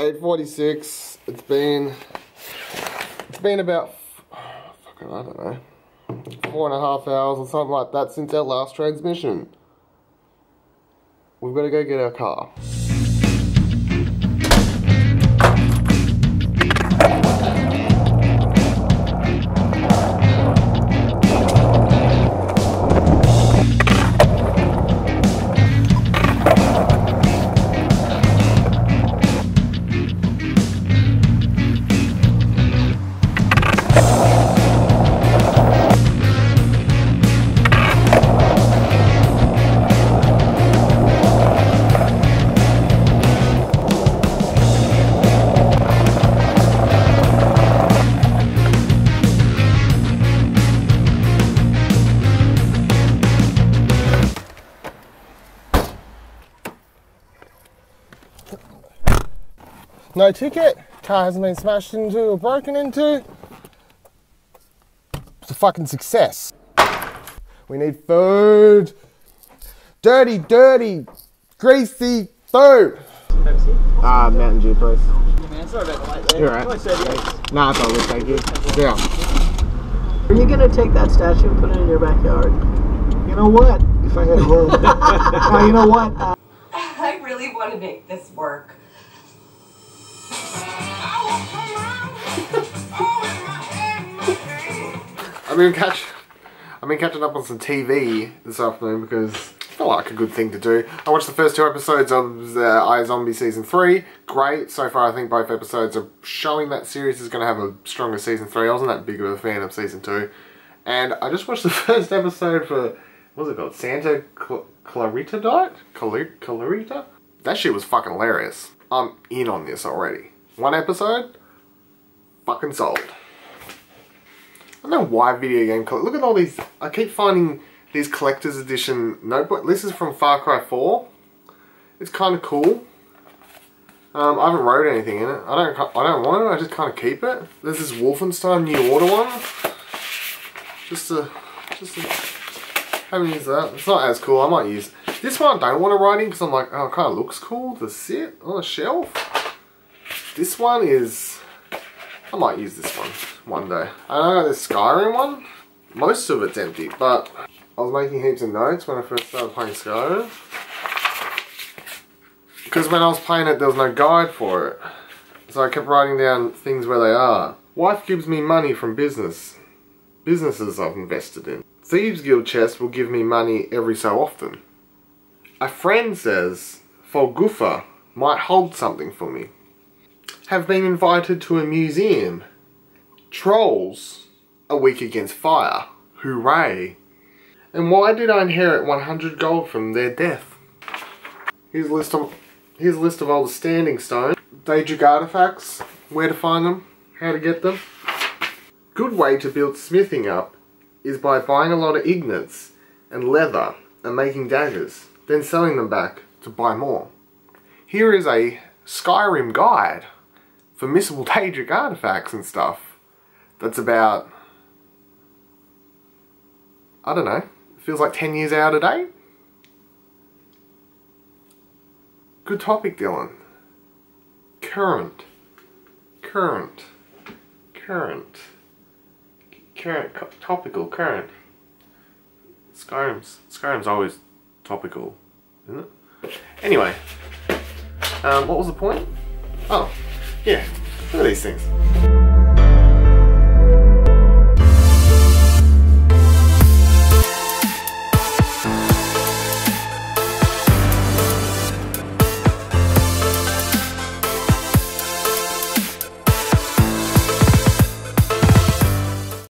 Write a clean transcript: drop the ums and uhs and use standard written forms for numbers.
8:46. It's been about, fucking, I don't know, 4.5 hours or something like that since our last transmission. We've got to go get our car. No ticket, car hasn't been smashed into or broken into. It's a fucking success. We need food. Dirty, dirty, greasy food. Pepsi? Mountain Dew, please. Man, sorry about the wait there. You're right. Nah, it's all good, thank you. Yeah. Are you gonna take that statue and put it in your backyard? You know what? If I had a room. Oh, you know what? I really want to make this work. I've been catching up on some TV this afternoon because I feel like a good thing to do. I watched the first 2 episodes of iZombie Season 3. Great. So far I think both episodes are showing that series is going to have a stronger Season 3. I wasn't that big of a fan of Season 2. And I just watched the first episode for, what was it called? Santa Clarita Diet? Clarita? That shit was fucking hilarious. I'm in on this already. 1 episode, fucking sold. I don't know why video game... Look at all these... I keep finding these collector's edition notebook. This is from Far Cry 4. It's kind of cool. I haven't wrote anything in it. I don't want it. I just kind of keep it. There's this Wolfenstein New Order one. Just to haven't used that. It's not as cool. I might use this one. I don't want to write in because I'm like, oh, it kind of looks cool to sit on a shelf. This one is... I might use this one day. I know I got this Skyrim one. Most of it's empty, but I was making heaps of notes when I first started playing Skyrim. Because when I was playing it, there was no guide for it. So I kept writing down things where they are. Wife gives me money from businesses I've invested in. Thieves Guild chest will give me money every so often. A friend says Folgufa might hold something for me. Have been invited to a museum. Trolls are weak against fire. Hooray. And why did I inherit 100 gold from their death? Here's a list of all the standing stones. Daedric artifacts. Where to find them. How to get them. Good way to build smithing up is by buying a lot of ignits and leather and making daggers. Then selling them back to buy more. Here is a Skyrim guide for missable Daedric artifacts and stuff. That's about, I don't know, it feels like 10 years out of date. Good topic, Dylan. Current, topical, current. Skyrim's always topical, isn't it? Anyway, what was the point? Oh. Yeah, look at these things.